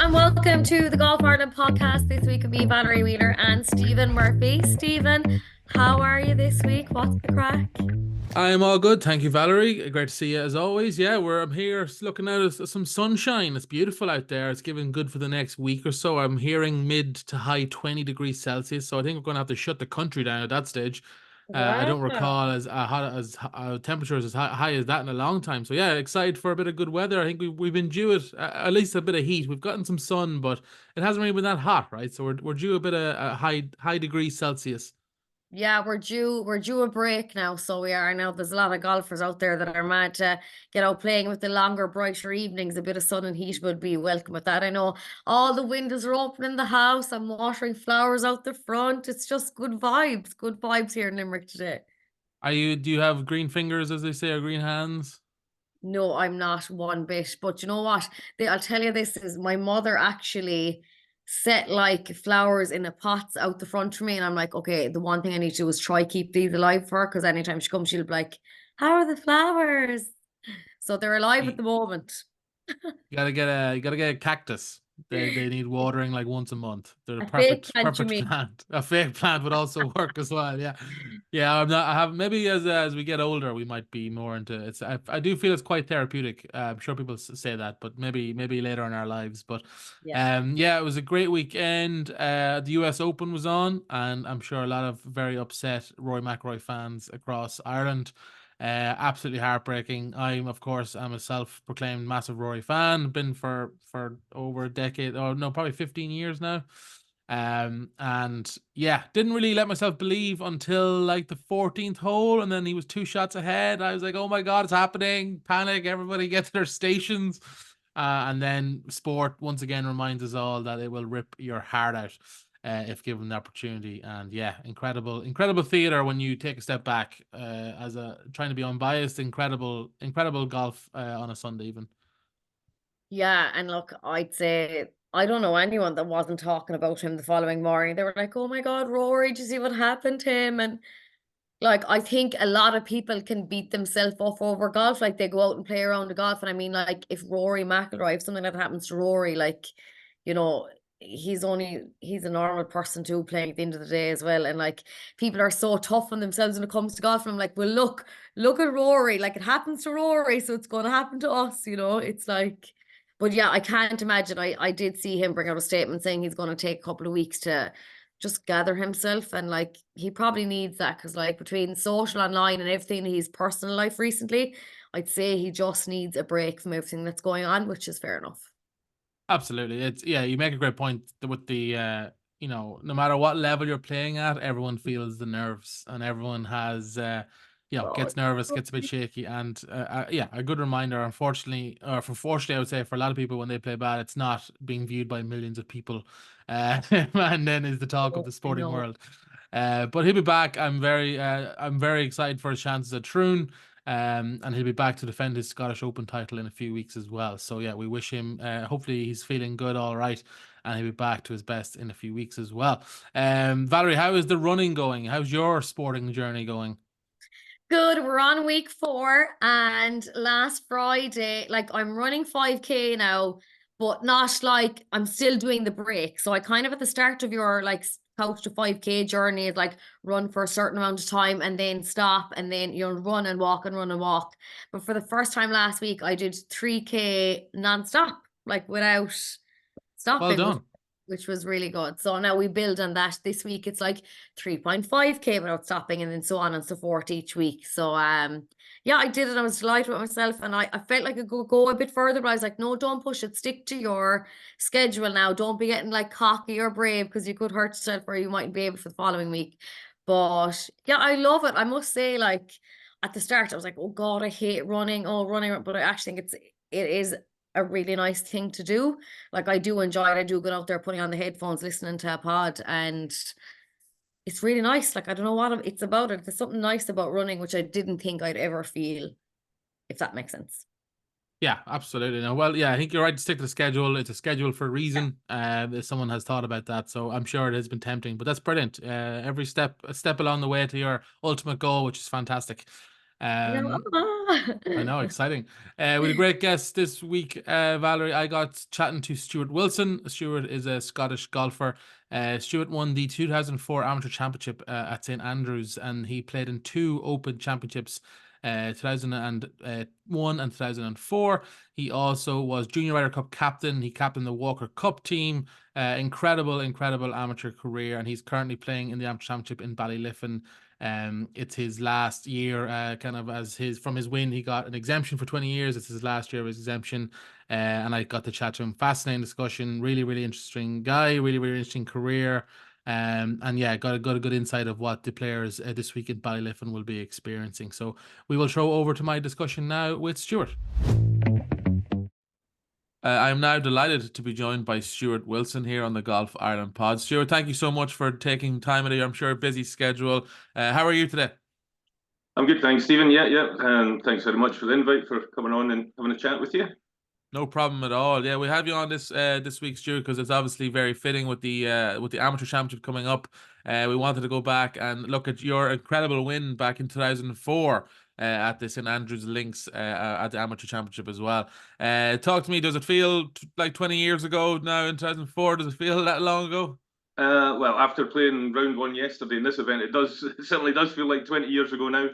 and welcome to the Golf Ireland podcast. This week will be Valerie Wheeler and Stephen Murphy. Stephen, how are you this week? What's the crack? I'm all good, thank you, Valerie. Great to see you as always. Yeah, I'm here looking out at some sunshine. It's beautiful out there. It's giving good for the next week or so. I'm hearing mid to high 20 degrees Celsius, so I think we're going to have to shut the country down at that stage. I don't Wow. recall as hot as temperatures as high as that in a long time. So yeah, excited for a bit of good weather. I think we've been due it at least a bit of heat. We've gotten some sun, but it hasn't really been that hot, right? So we're due a bit of high degrees Celsius. Yeah, we're due a break now, so we are now. There's a lot of golfers out there that are mad to get out playing with the longer, brighter evenings. A bit of sun and heat would be welcome with that. I know all the windows are open in the house. I'm watering flowers out the front. It's just good vibes here in Limerick today. Do you have green fingers, as they say, or green hands? No, I'm not one bit. But you know what? I'll tell you this is my mother actually set like flowers in a pots out the front for me. And I'm like, okay, the one thing I need to do is try keep these alive for her because anytime she comes, she'll be like, how are the flowers? So they're alive at the moment. You gotta get a cactus. They need watering like once a month. They're a A fake plant, you perfect mean? plant. A fake plant would also work as well. Yeah, yeah. I have maybe as we get older, we might be more into it's. I do feel it's quite therapeutic. I'm sure people say that, but maybe later in our lives. But Yeah. yeah, it was a great weekend. The U.S. Open was on, and I'm sure a lot of very upset Rory McIlroy fans across Ireland. Absolutely heartbreaking. Of course, I'm a self-proclaimed massive Rory fan. Been for over a decade, or no, probably 15 years now. And yeah, didn't really let myself believe until like the 14th hole, and then he was two shots ahead. I was like, oh my God, it's happening! Panic! Everybody get to their stations. And then sport once again reminds us all that it will rip your heart out if given the opportunity. And yeah, incredible theater when you take a step back. As a trying to be unbiased, incredible golf on a Sunday even. Yeah, and look, I'd say I don't know anyone that wasn't talking about him the following morning. They were like, "Oh my God, Rory, did you see what happened to him?" And like, I think a lot of people can beat themselves up over golf. Like, they go out and play around the golf. And I mean, like, if Rory McIlroy, if something like that happens to Rory, like, you know, he's a normal person too, playing at the end of the day as well. And like, people are so tough on themselves when it comes to golf. And I'm like, well, look at Rory. Like, it happens to Rory, so it's going to happen to us, It's like, but yeah, I can't imagine. I did see him bring out a statement saying he's going to take a couple of weeks to just gather himself, and like he probably needs that because like between social online and everything in his personal life recently, I'd say he just needs a break from everything that's going on, which is fair enough. Absolutely, it's yeah. You make a great point with the no matter what level you're playing at, everyone feels the nerves, and everyone has Oh, gets nervous, gets a bit shaky, and yeah, a good reminder. Unfortunately, or fortunately, I would say for a lot of people when they play bad, it's not being viewed by millions of people, and then is the talk of the I sporting know. world. But he'll be back. I'm very excited for his chances at Troon. And he'll be back to defend his Scottish Open title in a few weeks as well. So yeah, we wish him. Hopefully, he's feeling good, all right, and he'll be back to his best in a few weeks as well. Valerie, how is the running going? How's your sporting journey going? Good. We're on week 4, and last Friday, like I'm running 5K now, but not like I'm still doing the break. So I kind of at the start of your like couch to 5K journey is like run for a certain amount of time and then stop and then run and walk and run and walk. But for the first time last week, I did 3K nonstop, like without Well stopping, which done. which was really good. So now we build on that. This week it's like 3.5K without stopping and then so on and so forth each week. So yeah, I did it. I was delighted with myself, and I felt like I could go a bit further, but I was like, no, don't push it. Stick to your schedule now. Don't be getting like cocky or brave because you could hurt yourself or you mightn't be able for the following week. But yeah, I love it. I must say, like at the start, I was like, oh God, I hate running. Oh, running, but I actually think it is a really nice thing to do. Like I do enjoy it. I do go out there putting on the headphones, listening to a pod, and it's really nice. Like I don't know what it's about. There's something nice about running, which I didn't think I'd ever feel, if that makes sense. Yeah, absolutely. No, well, yeah, I think you're right to stick to the schedule. It's a schedule for a Yeah. reason. If someone has thought about that, so I'm sure it has been tempting. But that's brilliant. Every step, a step along the way to your ultimate goal, which is fantastic. Um, I Yeah. know, exciting. With a great guest this week, Valerie. I got chatting to Stuart Wilson. Stuart is a Scottish golfer. Stuart won the 2004 Amateur Championship at St Andrews, and he played in two Open Championships, 2001 and 2004. He also was Junior Ryder Cup captain. He captained the Walker Cup team. Incredible, incredible amateur career, and he's currently playing in the Amateur Championship in Ballyliffin. It's his last year, kind of as his from his win, he got an exemption for 20 years. It's his last year of his exemption, and I got to chat to him. Fascinating discussion, really, really interesting guy, really, really interesting career, and yeah, got a good insight of what the players this week in Ballyliffin will be experiencing. So we will throw over to my discussion now with Stuart. I am now delighted to be joined by Stuart Wilson here on the Golf Ireland pod. Stuart, thank you so much for taking time out of your, I'm sure, busy schedule. How are you today? I'm good, thanks, Stephen. Yeah. And thanks very much for the invite, for coming on and having a chat with you. No problem at all. Yeah, we have you on this week, Stuart, because it's obviously very fitting with the amateur championship coming up. We wanted to go back and look at your incredible win back in 2004 at the St Andrews Links at the amateur championship as well. Talk to me. Does it feel like 20 years ago now in 2004? Does it feel that long ago? Well, after playing round one yesterday in this event, it certainly does feel like 20 years ago now.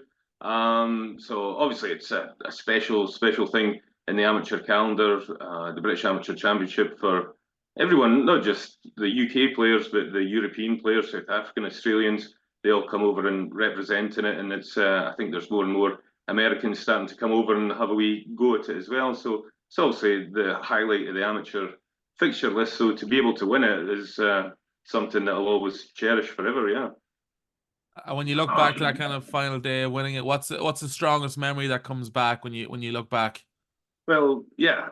So obviously it's a special thing in the amateur calendar, the British Amateur Championship for everyone, not just the UK players, but the European players, South African, Australians. They all come over and representing it, and it's I think there's more and more Americans starting to come over and have a wee go at it as well. So it's obviously the highlight of the amateur fixture list. So to be able to win it is something that I'll always cherish forever. Yeah. When you look back to that kind of final day of winning it, what's the strongest memory that comes back when you look back? Well, yeah,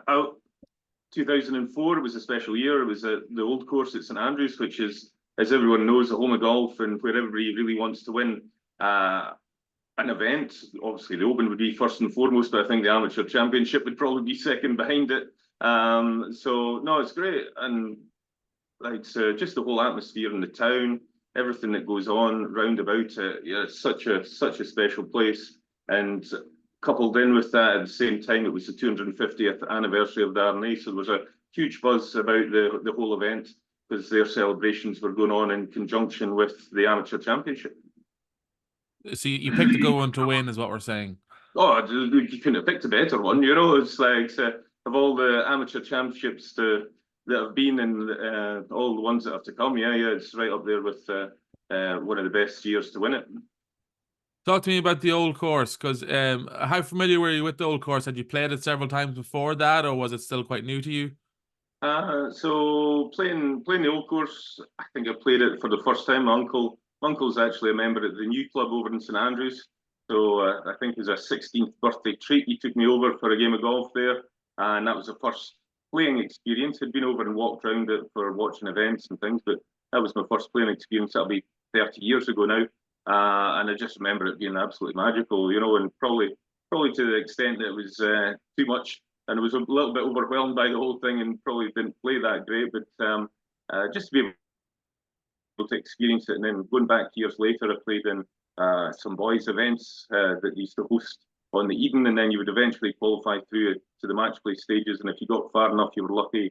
2004 was a special year. It was at the old course at St Andrews, which is, as everyone knows, the home of golf and where everybody really wants to win an event. Obviously, the Open would be first and foremost, but I think the Amateur Championship would probably be second behind it. So no, it's great, and like just the whole atmosphere in the town, everything that goes on round about it. Yeah, it's such a special place, and coupled in with that, at the same time, it was the 250th anniversary of the RNA, so there was a huge buzz about the whole event because their celebrations were going on in conjunction with the Amateur Championship. So you picked a good one to win, is what we're saying. Oh, you couldn't have picked a better one. You know, it's like of all the amateur championships that have been and all the ones that have to come. Yeah, it's right up there with one of the best years to win it. Talk to me about the old course, because how familiar were you with the old course? Had you played it several times before that, or was it still quite new to you? So playing the old course, I think I played it for the first time. My uncle's actually a member at the new club over in St Andrews. So I think it was a 16th birthday treat. He took me over for a game of golf there, and that was the first playing experience. I'd been over and walked around it for watching events and things, but that was my first playing experience. That'll be 30 years ago now, and I just remember it being absolutely magical, you know, and probably to the extent that it was too much, and I was a little bit overwhelmed by the whole thing, and probably didn't play that great. But just to be able to experience it, and then going back years later, I played in some boys' events that they used to host on the Eden, and then you would eventually qualify through to the match play stages. And if you got far enough, you were lucky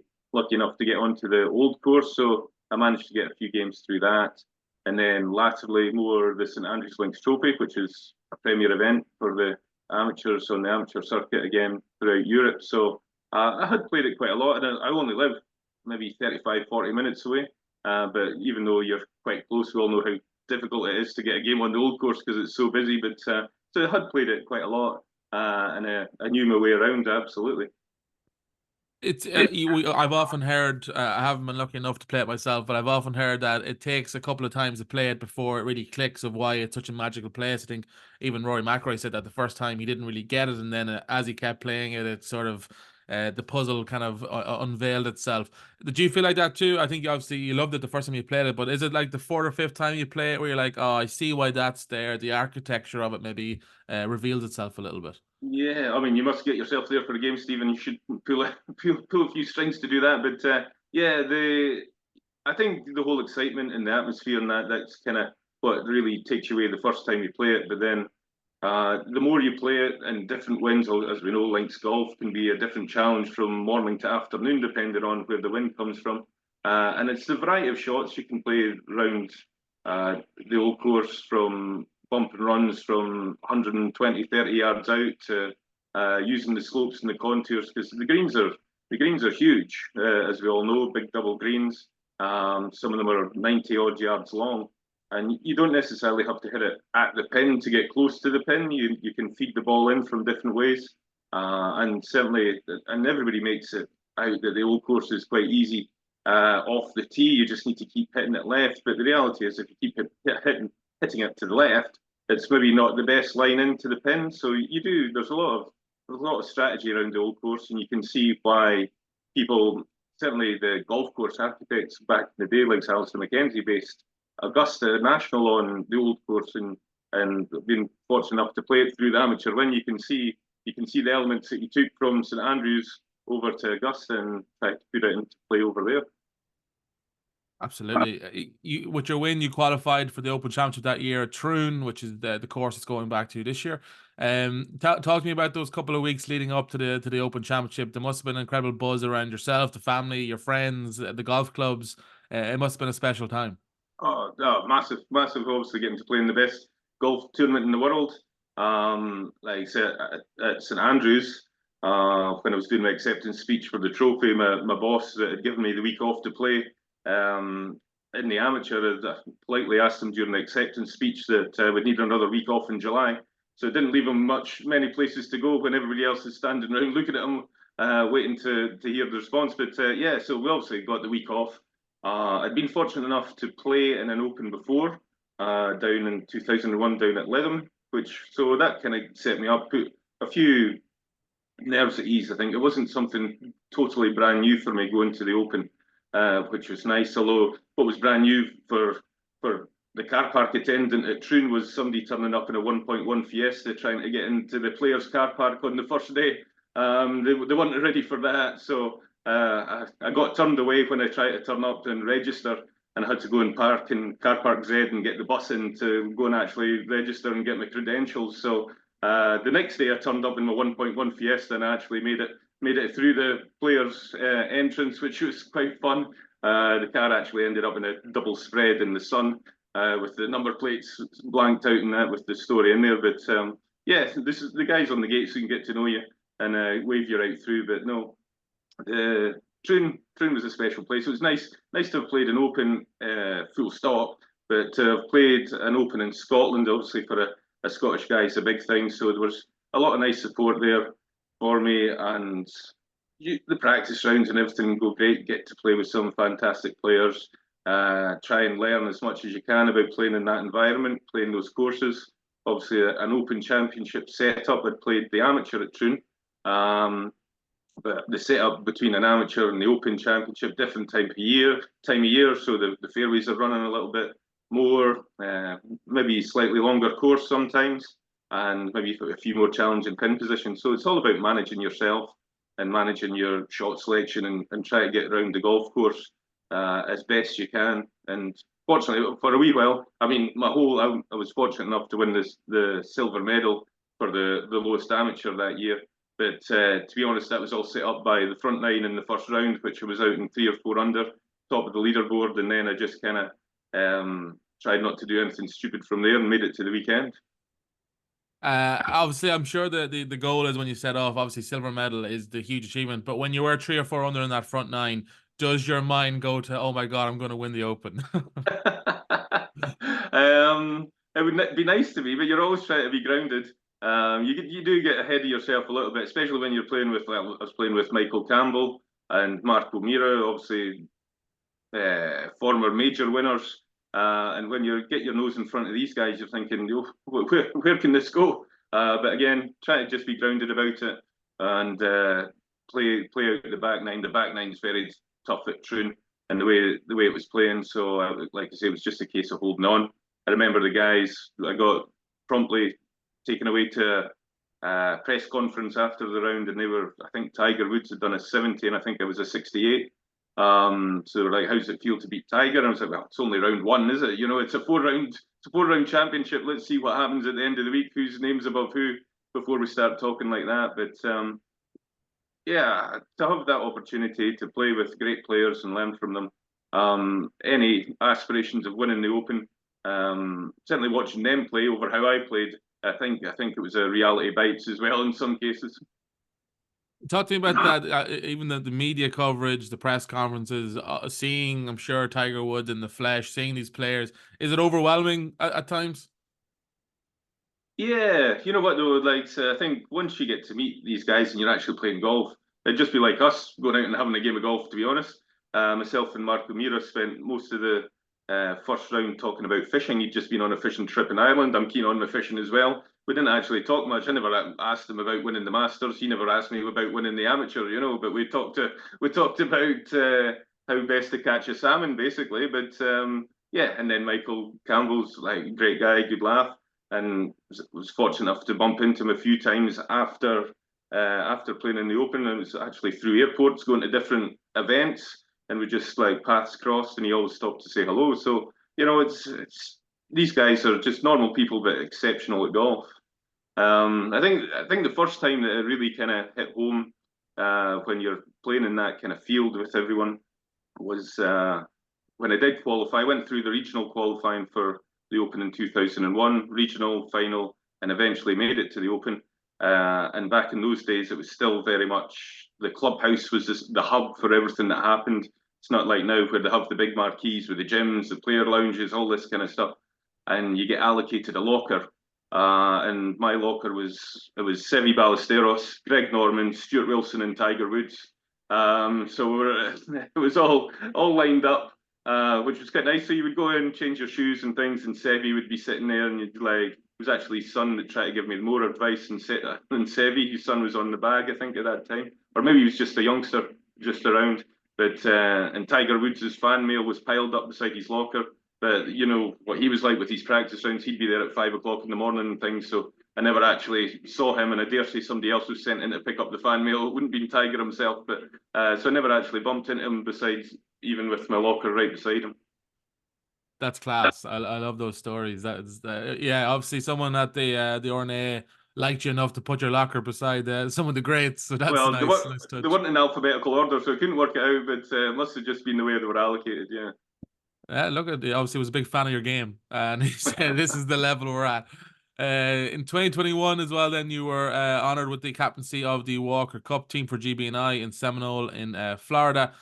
enough to get onto the old course. So I managed to get a few games through that. And then latterly, more the St Andrews Links Trophy, which is a premier event for the amateurs on the amateur circuit again throughout Europe. So I had played it quite a lot, and I only live maybe 35, 40 minutes away. But even though you're quite close, we all know how difficult it is to get a game on the old course because it's so busy. But so I had played it quite a lot, and I knew my way around absolutely. It's I've often heard, I haven't been lucky enough to play it myself, but I've often heard that it takes a couple of times to play it before it really clicks of why it's such a magical place. I think even Rory McIlroy said that the first time he didn't really get it, and then as he kept playing it, it sort of the puzzle kind of unveiled itself. Did you feel like that too? I think obviously you loved it the first time you played it, but is it like the fourth or fifth time you play it where you're like, oh, I see why that's there. The architecture of it maybe reveals itself a little bit. Yeah, I mean, you must get yourself there for a game, Stephen. You should pull a few strings to do that. But yeah, I think the whole excitement and the atmosphere and that's kind of what really takes you away the first time you play it. But then The more you play it in different winds, as we know, links golf can be a different challenge from morning to afternoon, depending on where the wind comes from. And it's the variety of shots you can play around the old course, from bump and runs from 120, 30 yards out to using the slopes and the contours, because the greens are huge, as we all know, big double greens. Some of them are 90 odd yards long. And you don't necessarily have to hit it at the pin to get close to the pin. You can feed the ball in from different ways. And certainly, and everybody makes it out that the old course is quite easy off the tee. You just need to keep hitting it left. But the reality is, if you keep hitting it to the left, it's maybe not the best line into the pin. So there's a lot of strategy around the old course, and you can see why people, certainly the golf course architects back in the day, like Alistair McKenzie, based Augusta National on the old course, and been fortunate enough to play it through the amateur win. You can see the elements that you took from St Andrews over to Augusta and tried to put it into play over there. Absolutely. With your win, you qualified for the Open Championship that year at Troon, which is the course it's going back to this year. Talk to me about those couple of weeks leading up to the Open Championship. There must have been an incredible buzz around yourself, the family, your friends, the golf clubs. It must have been a special time. Oh, massive, obviously getting to play in the best golf tournament in the world. Like I said, at St Andrews, when I was doing my acceptance speech for the trophy, my boss that had given me the week off to play in the amateur, I politely asked him during the acceptance speech that I would need another week off in July. So it didn't leave him many places to go when everybody else is standing around looking at him, waiting to hear the response. But yeah, so we obviously got the week off. I'd been fortunate enough to play in an Open before, down in 2001 down at Lytham, so that kind of set me up, put a few nerves at ease. I think it wasn't something totally brand new for me going to the Open, which was nice. Although what was brand new for the car park attendant at Troon was somebody turning up in a 1.1 Fiesta trying to get into the players' car park on the first day. They weren't ready for that, so I got turned away when I tried to turn up and register, and I had to go and park in Car Park Z and get the bus in to go and actually register and get my credentials. So the next day I turned up in my 1.1 Fiesta and I actually made it through the players' entrance, which was quite fun. The car actually ended up in a double spread in the sun, with the number plates blanked out and that, with the story in there. But yeah, this is the guys on the gate, so you can get to know you and wave you right through. But no, Troon was a special place. It was nice to have played an Open, full stop, but to have played an Open in Scotland, obviously for a Scottish guy, is a big thing. So there was a lot of nice support there for me, and the practice rounds and everything go great. Get to play with some fantastic players. Try and learn as much as you can about playing in that environment, playing those courses. Obviously, an Open Championship setup. I'd played the amateur at Troon. But the setup between an amateur and the Open Championship, different time of year, so the fairways are running a little bit more, maybe slightly longer course sometimes, and maybe a few more challenging pin positions. So it's all about managing yourself and managing your shot selection and try to get around the golf course as best you can. And fortunately, for a wee while, I mean, I was fortunate enough to win the silver medal for the lowest amateur that year. But to be honest, that was all set up by the front nine in the first round, which I was out in 3 or 4 under, top of the leaderboard, and then I just kind of tried not to do anything stupid from there and made it to the weekend. Obviously, I'm sure the goal is, when you set off, obviously silver medal is the huge achievement. But when you were 3 or 4 under in that front nine, does your mind go to, oh my God, I'm going to win the Open? It would be nice to be, but you're always trying to be grounded. You do get ahead of yourself a little bit, especially when you're playing with, I was playing with Michael Campbell and Marco Mira, obviously former major winners. And when you get your nose in front of these guys, you're thinking, oh, where can this go? But again, try to just be grounded about it and play out the back nine. The back nine is very tough at Troon, and the way it was playing. So, like I say, it was just a case of holding on. I remember the guys I got promptly taken away to a press conference after the round, and they were, I think Tiger Woods had done a 70 and I think it was a 68. So they're like, how's it feel to beat Tiger? And I was like, well, it's only round one, is it? You know, it's a four-round championship. Let's see what happens at the end of the week, whose name's above who, before we start talking like that. But yeah, to have that opportunity to play with great players and learn from them. Any aspirations of winning the Open, certainly watching them play over how I played, I think it was a reality bites as well in some cases. Talk to me about that. Even the media coverage, the press conferences, seeing, I'm sure, Tiger Woods in the flesh, seeing these players. Is it overwhelming at times? Yeah, you know what though, like I think once you get to meet these guys and you're actually playing golf, it'd just be like us going out and having a game of golf, to be honest. Myself and Marco Mira spent most of the first round talking about fishing. He'd just been on a fishing trip in Ireland. I'm keen on my fishing as well. We didn't actually talk much. I never asked him about winning the Masters. He never asked me about winning the amateur, you know. But we talked about how best to catch a salmon, basically. But yeah, and then Michael Campbell's like great guy, good laugh, and was fortunate enough to bump into him a few times after playing in the Open. And it was actually through airports going to different events, and we just like paths crossed, and he always stopped to say hello. So you know, it's these guys are just normal people, but exceptional at golf. I think the first time that it really kind of hit home when you're playing in that kind of field with everyone was when I did qualify. I went through the regional qualifying for the Open in 2001, regional, final, and eventually made it to the Open. And back in those days, it was still very much the clubhouse was the hub for everything that happened. It's not like now where they have the big marquees with the gyms, the player lounges, all this kind of stuff, and you get allocated a locker. And my locker was Seve Ballesteros, Greg Norman, Stuart Wilson, and Tiger Woods. So it was all lined up, which was quite nice. So you would go in, change your shoes and things, and Seve would be sitting there, and you'd like, it was actually his son that tried to give me more advice than Seve. His son was on the bag, I think, at that time, or maybe he was just a youngster, just around. But and Tiger Woods' fan mail was piled up beside his locker. But you know what he was like with his practice rounds, he'd be there at 5 o'clock in the morning and things. So I never actually saw him, and I dare say somebody else was sent in to pick up the fan mail. It wouldn't be Tiger himself, but so I never actually bumped into him. Besides, even with my locker right beside him. That's class. I love those stories. That's yeah. Obviously, someone at the RNA liked you enough to put your locker beside some of the greats. So that's well, nice. They weren't in alphabetical order, so I couldn't work it out. But it must have just been the way they were allocated. Yeah. Yeah, look at obviously was a big fan of your game, and he said this is the level we're at. In 2021 as well, then you were honored with the captaincy of the Walker Cup team for GB&I in Seminole in Florida.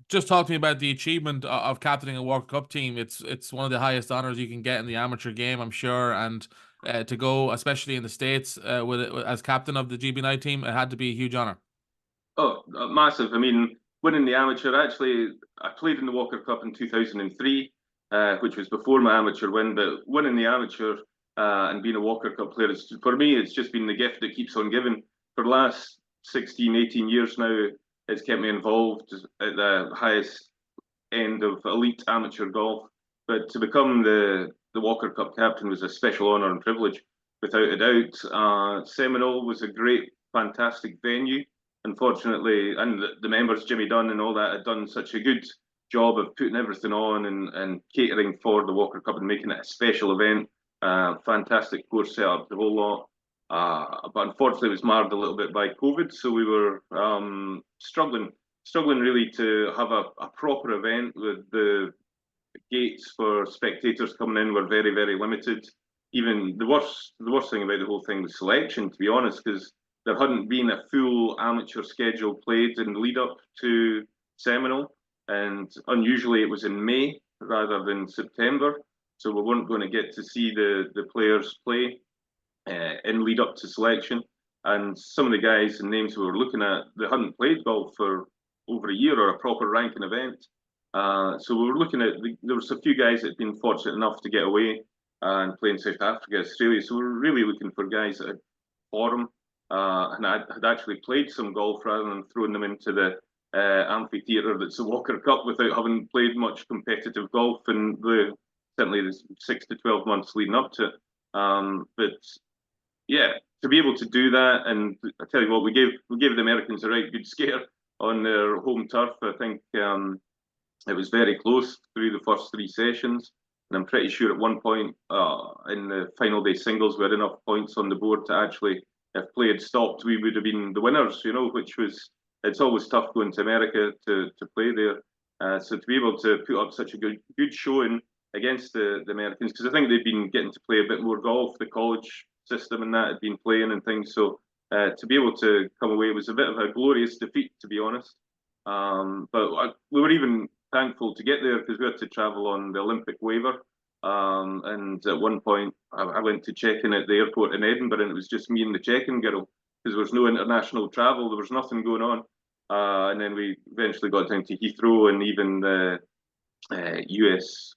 Just talk to me about the achievement of captaining a Walker Cup team. It's one of the highest honors you can get in the amateur game, I'm sure, and to go, especially in the States, as captain of the GB&I team, it had to be a huge honor. Oh, massive. I mean, winning the amateur, actually, I played in the Walker Cup in 2003, which was before my amateur win, but winning the amateur and being a Walker Cup player, for me, it's just been the gift that keeps on giving. For the last 16, 18 years now, it's kept me involved at the highest end of elite amateur golf. But to become the Walker Cup captain was a special honour and privilege, without a doubt. Seminole was a great, fantastic venue. Unfortunately, and the members, Jimmy Dunn and all that, had done such a good job of putting everything on and catering for the Walker Cup and making it a special event. Fantastic course setup, the whole lot. But unfortunately, it was marred a little bit by COVID, so we were struggling really to have a proper event. With the gates for spectators coming in were very, very limited. Even the worst thing about the whole thing was selection, to be honest, because there hadn't been a full amateur schedule played in the lead up to Seminole, and unusually it was in May rather than September, so we weren't going to get to see the players play in lead up to selection. And some of the guys and names we were looking at, they hadn't played golf for over a year or a proper ranking event. So we were looking at, there was a few guys that had been fortunate enough to get away and play in South Africa, Australia. So we were really looking for guys that had form and I had actually played some golf rather than throwing them into the amphitheatre that's the Walker Cup without having played much competitive golf in certainly the 6 to 12 months leading up to it. But yeah, to be able to do that, and I tell you what, we gave the Americans a right good scare. on their home turf. I think it was very close through the first 3 sessions. And I'm pretty sure at one point in the final day singles, we had enough points on the board to actually, if play had stopped, we would have been the winners, which was, it's always tough going to America to play there. So to be able to put up such a good showing against the Americans, because I think they've been getting to play a bit more golf, the college system and that had been playing and things. So to be able to come away was a bit of a glorious defeat, to be honest. But we were even thankful to get there because we had to travel on the Olympic waiver. And at one point, I went to check in at the airport in Edinburgh, and it was just me and the check-in girl because there was no international travel. There was nothing going on. And then we eventually got down to Heathrow, and even the US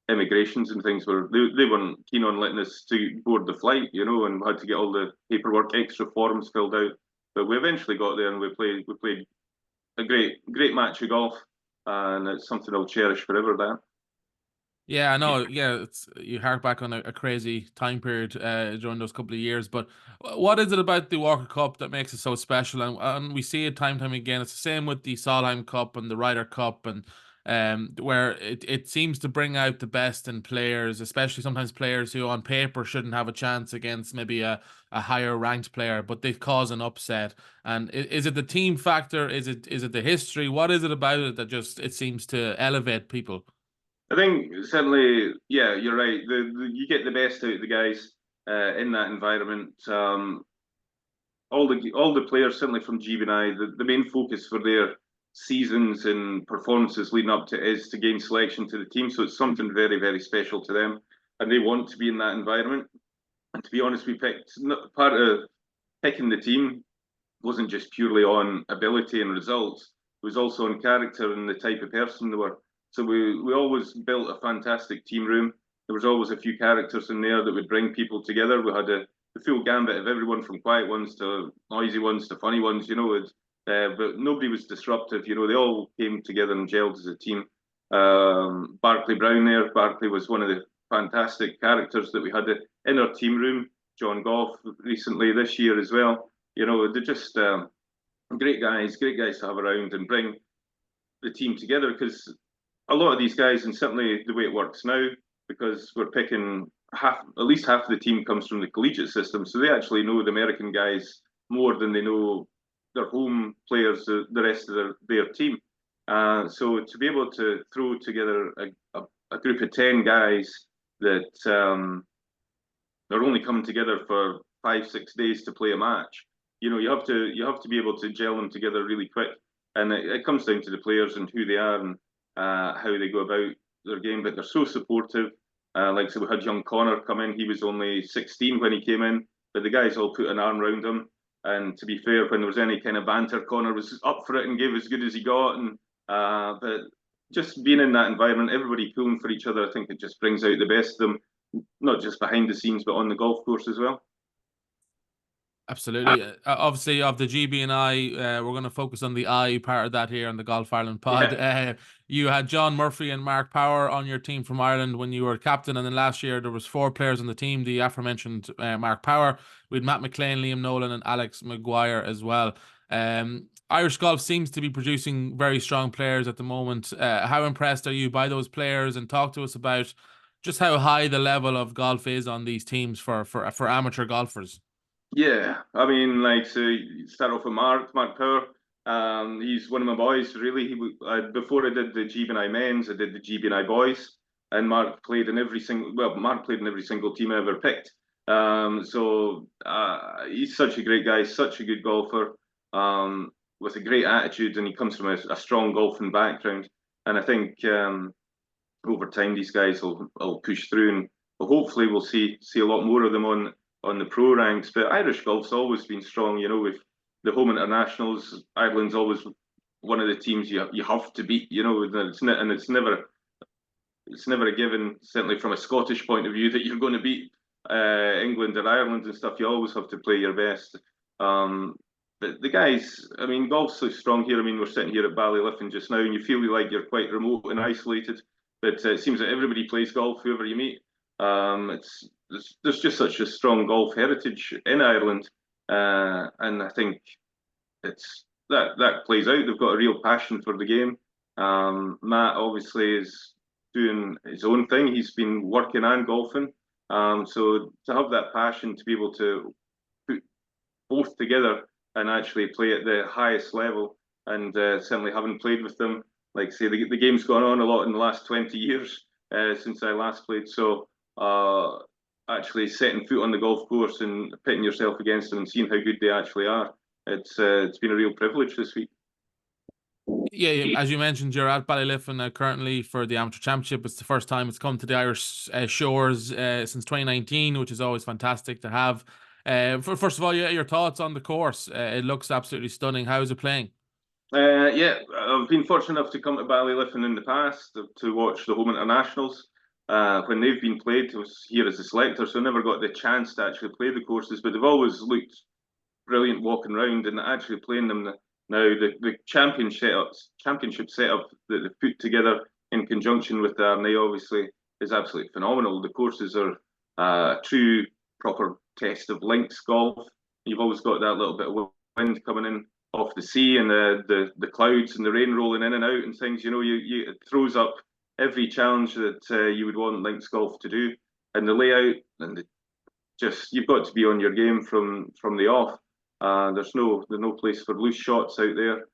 immigrations and things they weren't keen on letting us to board the flight, and had to get all the paperwork, extra forms filled out. But we eventually got there, and we played a great match of golf, and it's something I'll cherish forever. That. Yeah, I know. Yeah, you hark back on a crazy time period during those couple of years. But what is it about the Walker Cup that makes it so special? And we see it time and time again. It's the same with the Solheim Cup and the Ryder Cup, and where it seems to bring out the best in players, especially sometimes players who on paper shouldn't have a chance against maybe a higher ranked player, but they cause an upset. And is it the team factor? Is it the history? What is it about it that just it seems to elevate people? I think certainly, yeah, you're right. You get the best out of the guys in that environment. All the players, certainly from GB&I, the main focus for their seasons and performances leading up to is to gain selection to the team. So it's something very, very special to them, and they want to be in that environment. And to be honest, we picked part of picking the team wasn't just purely on ability and results. It was also on character and the type of person they were. So we always built a fantastic team room. There was always a few characters in there that would bring people together. We had the full gambit of everyone from quiet ones to noisy ones to funny ones, but nobody was disruptive. They all came together and gelled as a team. Barclay Brown there. Barclay was one of the fantastic characters that we had in our team room. John Goff recently this year as well. They're just great guys to have around and bring the team together, because a lot of these guys, and certainly the way it works now, because we're picking at least half of the team comes from the collegiate system, so they actually know the American guys more than they know their home players, the rest of their team. So to be able to throw together a group of 10 guys that they're only coming together for 5-6 days to play a match, you have to be able to gel them together really quick, and it comes down to the players and who they are and how they go about their game. But they're so supportive. Like so, we had young Connor come in. He was only 16 when he came in, but the guys all put an arm around him. And to be fair, when there was any kind of banter, Connor was up for it and gave as good as he got. And but just being in that environment, everybody pulling for each other, I think it just brings out the best of them, not just behind the scenes, but on the golf course as well. Absolutely. Obviously, of the GB&I, we're going to focus on the I part of that here on the Golf Ireland pod. Yeah. You had John Murphy and Mark Power on your team from Ireland when you were captain, and then last year there was 4 players on the team, the aforementioned Mark Power, with Matt McLean, Liam Nolan and Alex Maguire as well. Irish golf seems to be producing very strong players at the moment. How impressed are you by those players? And talk to us about just how high the level of golf is on these teams for amateur golfers. Yeah, I mean, like, so you start off with Mark Power. He's one of my boys, really. Before I did the GB&I men's, I did the GB&I boys, and Mark played in every single team I ever picked. So he's such a great guy, such a good golfer, with a great attitude, and he comes from a strong golfing background. And I think over time these guys will push through, and hopefully we'll see a lot more of them on the pro ranks. But Irish golf's always been strong, with the home internationals. Ireland's always one of the teams you have to beat, and it's never a given, certainly from a Scottish point of view, that you're going to beat England or Ireland and stuff. You always have to play your best. But the guys, I mean, golf's so strong here. I mean, we're sitting here at Ballyliffin just now, and you feel like you're quite remote and isolated. But it seems that everybody plays golf, whoever you meet. There's just such a strong golf heritage in Ireland, and I think it's that plays out. They've got a real passion for the game. Matt obviously is doing his own thing. He's been working and golfing. So to have that passion to be able to put both together and actually play at the highest level, and certainly having played with them, like say the game's gone on a lot in the last 20 years since I last played. So actually setting foot on the golf course and pitting yourself against them and seeing how good they actually are, it's been a real privilege this week. Yeah, as you mentioned, you're at Ballyliffin currently for the Amateur Championship. It's the first time it's come to the Irish shores since 2019, which is always fantastic to have. First of all, your thoughts on the course. It looks absolutely stunning. How is it playing? Yeah, I've been fortunate enough to come to Ballyliffin in the past to watch the home internationals. When they've been played, I was here as a selector, so I never got the chance to actually play the courses, but they've always looked brilliant walking around, and actually playing them now. The championship setup that they've put together in conjunction with the Arnay obviously is absolutely phenomenal. The courses are a true proper test of links golf. You've always got that little bit of wind coming in off the sea, and the clouds and the rain rolling in and out and things. It throws up every challenge that you would want links golf to do, and the layout and just you've got to be on your game from the off. There's no place for loose shots out there,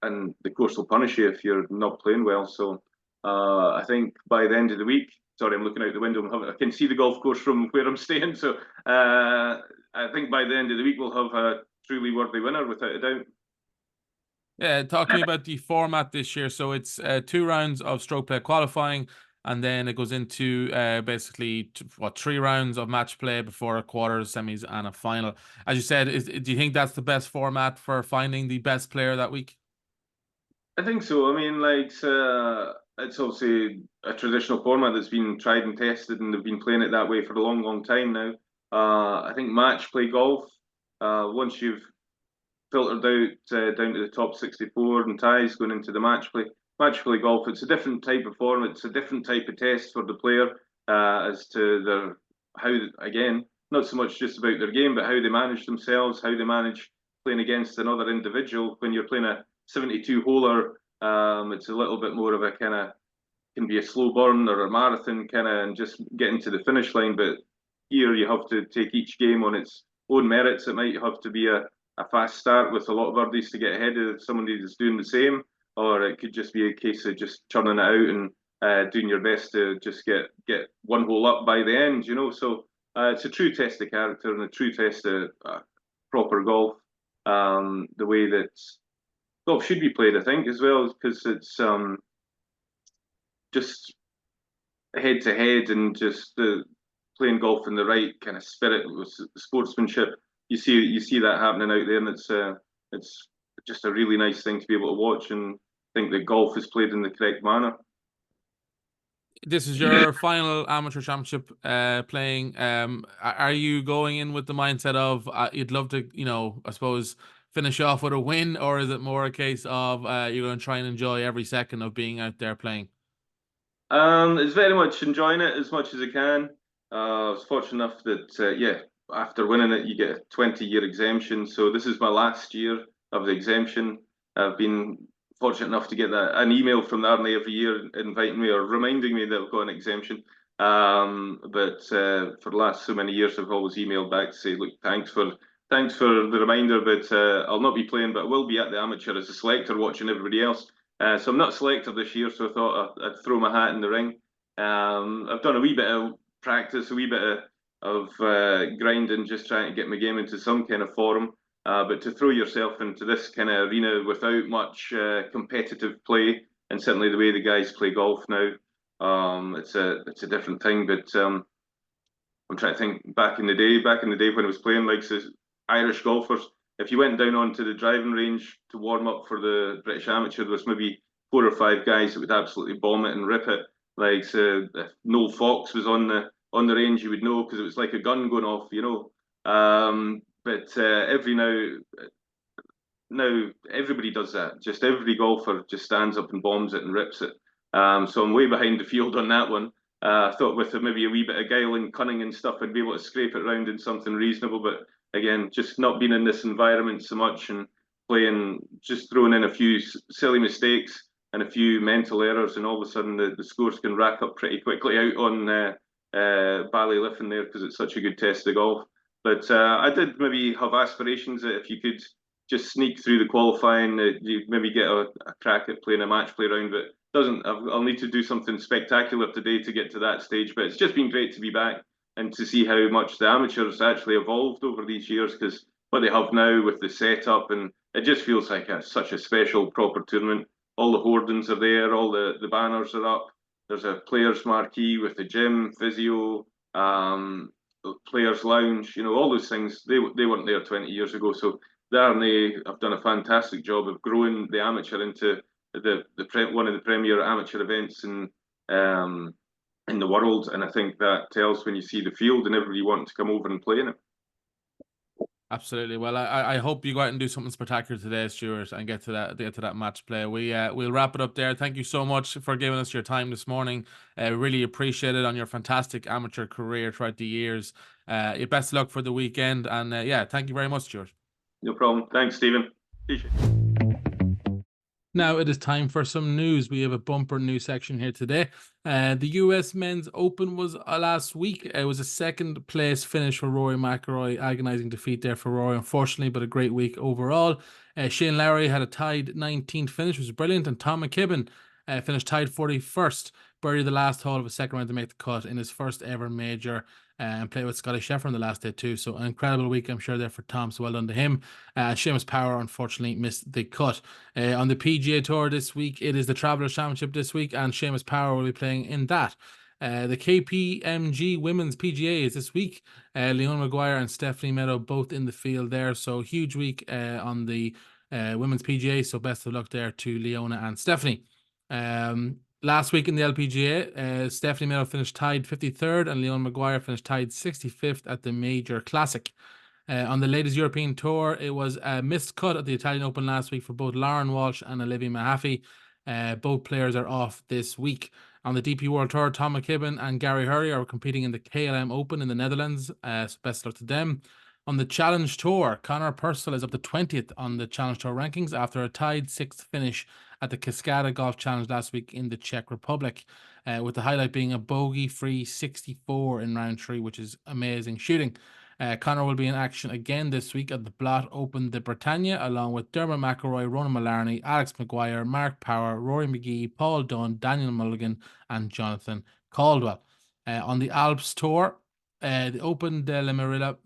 and the course will punish you if you're not playing well. So I think by the end of the week, sorry, I'm looking out the window. I can see the golf course from where I'm staying. So I think by the end of the week, we'll have a truly worthy winner without a doubt. Yeah, talk to me about the format this year. So it's 2 rounds of stroke play qualifying, and then it goes into basically 3 rounds of match play before a quarters, semis, and a final. As you said, do you think that's the best format for finding the best player that week? I think so. I mean, like it's obviously a traditional format that's been tried and tested, and they've been playing it that way for a long, long time now. I think match play golf, once you've filtered out down to the top 64 and ties going into the match play golf, it's a different type of form. It's a different type of test for the player as to their how, again, not so much just about their game, but how they manage themselves, how they manage playing against another individual. When you're playing a 72 holer, it's a little bit more of a kind of, can be a slow burn or a marathon kind of, and just getting to the finish line. But here you have to take each game on its own merits. It might have to be a fast start with a lot of birdies to get ahead of somebody that's doing the same, or it could just be a case of just churning it out and doing your best to just get one hole up by the end. So it's a true test of character and a true test of proper golf. The way that golf should be played, I think, as well, because it's just head to head and just playing golf in the right kind of spirit with sportsmanship. You see that happening out there, and it's just a really nice thing to be able to watch and think that golf is played in the correct manner. This is your final amateur championship playing. Are you going in with the mindset of you'd love to, I suppose, finish off with a win, or is it more a case of you're going to try and enjoy every second of being out there playing? It's very much enjoying it as much as I can. I was fortunate enough that after winning it, you get a 20-year exemption. So this is my last year of the exemption. I've been fortunate enough to get an email from the Army every year inviting me or reminding me that I've got an exemption. But for the last so many years, I've always emailed back to say, look, thanks for the reminder, but I'll not be playing, but I will be at the amateur as a selector watching everybody else. So I'm not a selector this year, so I thought I'd throw my hat in the ring. I've done a wee bit of practice, a wee bit of grinding, just trying to get my game into some kind of form. But to throw yourself into this kind of arena without much competitive play, and certainly the way the guys play golf now, it's a different thing. But I'm trying to think back in the day when I was playing, like Irish golfers, if you went down onto the driving range to warm up for the British Amateur, there was maybe 4 or 5 guys that would absolutely bomb it and rip it. Like so if Noel Fox was on the range, you would know because it was like a gun going off, But every now everybody does that. Just every golfer just stands up and bombs it and rips it. So I'm way behind the field on that one. I thought with maybe a wee bit of guile and cunning and stuff, I'd be able to scrape it round in something reasonable. But again, just not being in this environment so much and playing, just throwing in a few silly mistakes and a few mental errors, and all of a sudden the scores can rack up pretty quickly out on Ballyliffin there, because it's such a good test of golf. But I did maybe have aspirations that if you could just sneak through the qualifying, you maybe get a crack at playing a match play round. But doesn't. I'll need to do something spectacular today to get to that stage. But it's just been great to be back and to see how much the amateurs actually evolved over these years, because what they have now with the setup, and it just feels like such a special proper tournament. All the hoardings are there, all the banners are up. There's a players marquee with the gym, physio, players lounge, all those things. They weren't there 20 years ago. So there, and they have done a fantastic job of growing the amateur into one of the premier amateur events in the world. And I think that tells when you see the field and everybody wanting to come over and play in it. Absolutely. Well, I hope you go out and do something spectacular today, Stuart, and get to that match play. We'll wrap it up there. Thank you so much for giving us your time this morning. Really appreciate it on your fantastic amateur career throughout the years. Best of luck for the weekend, and thank you very much, Stuart. No problem. Thanks, Stephen. Appreciate it. Now it is time for some news. We have a bumper news section here today. The US Men's Open was last week. It was a second place finish for Rory McIlroy. Agonizing defeat there for Rory, unfortunately, but a great week overall. Shane Lowry had a tied 19th finish, which was brilliant, and Tom McKibben finished tied 41st, birdied the last hole of a second round to make the cut in his first ever major, and played with Scotty Scheffler on the last day too. So an incredible week, I'm sure, there for Tom. So well done to him. Seamus Power unfortunately missed the cut. On the PGA Tour this week, it is the Travelers Championship this week, and Seamus Power will be playing in that. The KPMG Women's PGA is this week. Leona Maguire and Stephanie Meadow both in the field there. So huge week on the Women's PGA. So best of luck there to Leona and Stephanie. Last week in the LPGA, Stephanie Meadow finished tied 53rd and Leona Maguire finished tied 65th at the Major Classic. On the Ladies European Tour, it was a missed cut at the Italian Open last week for both Lauren Walsh and Olivia Mahaffey. Both players are off this week. On the DP World Tour, Tom McKibben and Gary Hurley are competing in the KLM Open in the Netherlands. So best luck to them. On the Challenge Tour, Connor Purcell is up to 20th on the Challenge Tour rankings after a tied 6th finish at the Cascada Golf Challenge last week in the Czech Republic, with the highlight being a bogey-free 64 in round 3, which is amazing shooting. Connor will be in action again this week at the Blot Open de Bretagne, along with Dermot McIlroy, Ronan Mullarney, Alex McGuire, Mark Power, Rory McGee, Paul Dunn, Daniel Mulligan, and Jonathan Caldwell. On the Alps Tour, the Open de la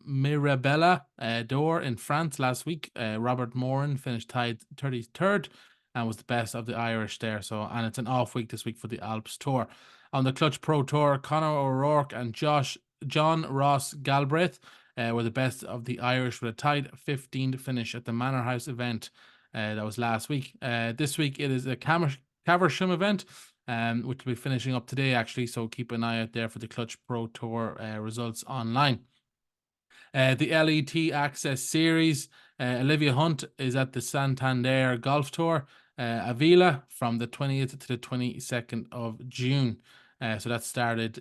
Mirabella d'Or in France last week, Robert Moran finished tied 33rd and was the best of the Irish there. And it's an off week this week for the Alps Tour. On the Clutch Pro Tour, Conor O'Rourke and John Ross Galbraith were the best of the Irish with a tied 15th finish at the Manor House event that was last week. This week it is a Caversham event, which will be finishing up today actually, so keep an eye out there for the Clutch Pro Tour results online. The LET Access Series, Olivia Hunt is at the Santander Golf Tour, Avila, from the 20th to the 22nd of June. So that started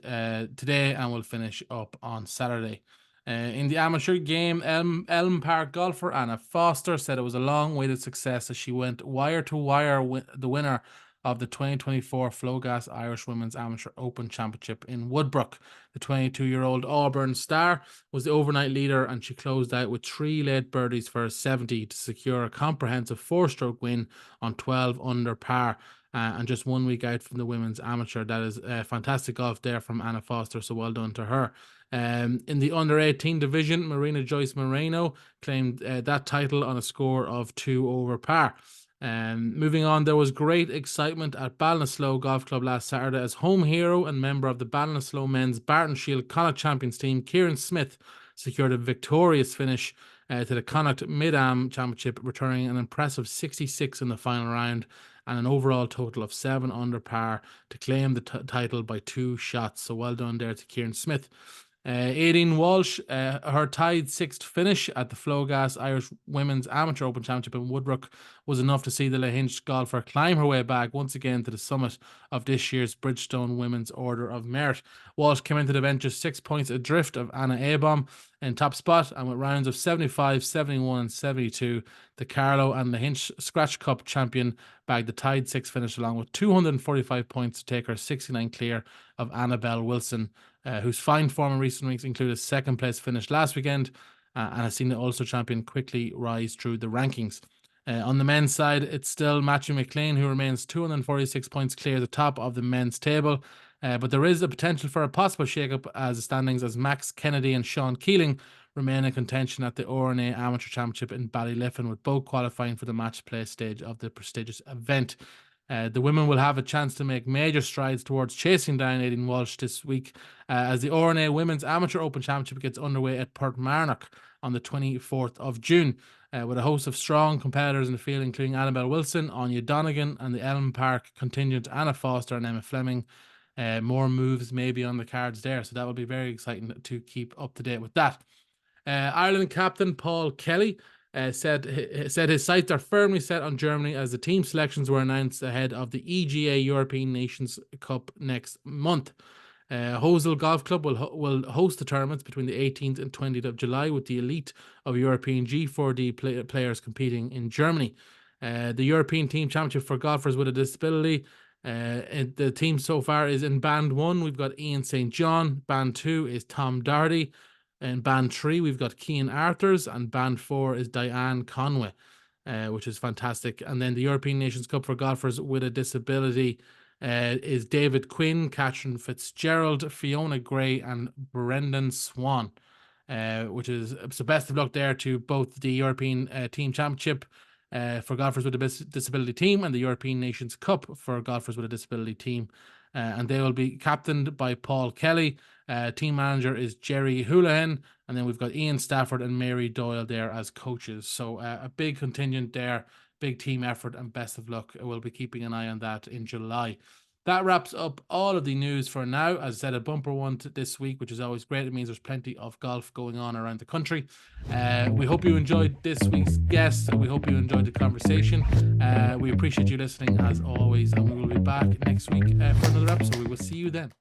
today and will finish up on Saturday. In the amateur game, Elm Park golfer Anna Foster said it was a long-awaited success as she went wire to wire the winner of the 2024 Flowgas Irish Women's Amateur Open Championship in Woodbrook. The 22-year-old Auburn star was the overnight leader, and she closed out with 3 late birdies for a 70 to secure a comprehensive 4-stroke win on 12 under par. And just 1 week out from the women's amateur. That is fantastic golf there from Anna Foster, so well done to her. In the under 18 division, Marina Joyce Moreno claimed that title on a score of 2 over par. Moving on, there was great excitement at Ballinasloe Golf Club last Saturday as home hero and member of the Ballinasloe men's Barton Shield Connacht Champions team, Kieran Smith, secured a victorious finish to the Connacht Mid-Am Championship, returning an impressive 66 in the final round and an overall total of 7 under par to claim the title by 2 shots. So well done there to Kieran Smith. Aideen Walsh, her tied 6th finish at the Flowgas Irish Women's Amateur Open Championship in Woodbrook was enough to see the Lahinch golfer climb her way back once again to the summit of this year's Bridgestone Women's Order of Merit. Walsh came into the event just 6 points adrift of Anna Abom in top spot, and with rounds of 75, 71 and 72, the Carlow and Lahinch Scratch Cup champion bagged the tied 6th finish along with 245 points to take her 69 clear of Annabelle Wilson, whose fine form in recent weeks included a 2nd place finish last weekend, and has seen the Ulster champion quickly rise through the rankings. On the men's side, it's still Matthew McLean who remains 246 points clear at the top of the men's table, but there is a potential for a possible shake-up as the standings as Max Kennedy and Sean Keeling remain in contention at the RNA Amateur Championship in Ballyliffin, with both qualifying for the match play stage of the prestigious event. The women will have a chance to make major strides towards chasing down Aideen Walsh this week as the RNA Women's Amateur Open Championship gets underway at Portmarnock on the 24th of June, with a host of strong competitors in the field, including Annabelle Wilson, Anya Donegan, and the Elm Park contingent Anna Foster and Emma Fleming. More moves may be on the cards there, so that will be very exciting to keep up to date with that. Ireland captain Paul Kelly said his sights are firmly set on Germany as the team selections were announced ahead of the EGA European Nations Cup next month. Hosel Golf Club will host the tournaments between the 18th and 20th of July, with the elite of European G4D players competing in Germany. The European Team Championship for golfers with a disability, the team so far is in Band 1. We've got Ian St. John. Band 2 is Tom Doherty. In Band 3, we've got Cian Arthurs, and Band 4 is Diane Conway, which is fantastic. And then the European Nations Cup for golfers with a disability is David Quinn, Catherine Fitzgerald, Fiona Gray, and Brendan Swan, which is so best of luck there to both the European Team Championship for golfers with a disability team and the European Nations Cup for golfers with a disability team. And they will be captained by Paul Kelly. Team manager is Jerry Houlihan, and then we've got Ian Stafford and Mary Doyle there as coaches. So a big contingent there, big team effort, and best of luck. We'll be keeping an eye on that in July. That wraps up all of the news for now. As I said, a bumper one this week, which is always great. It means there's plenty of golf going on around the country. We hope you enjoyed this week's guest. We hope you enjoyed the conversation. We appreciate you listening as always, and we will be back next week for another episode. We will see you then.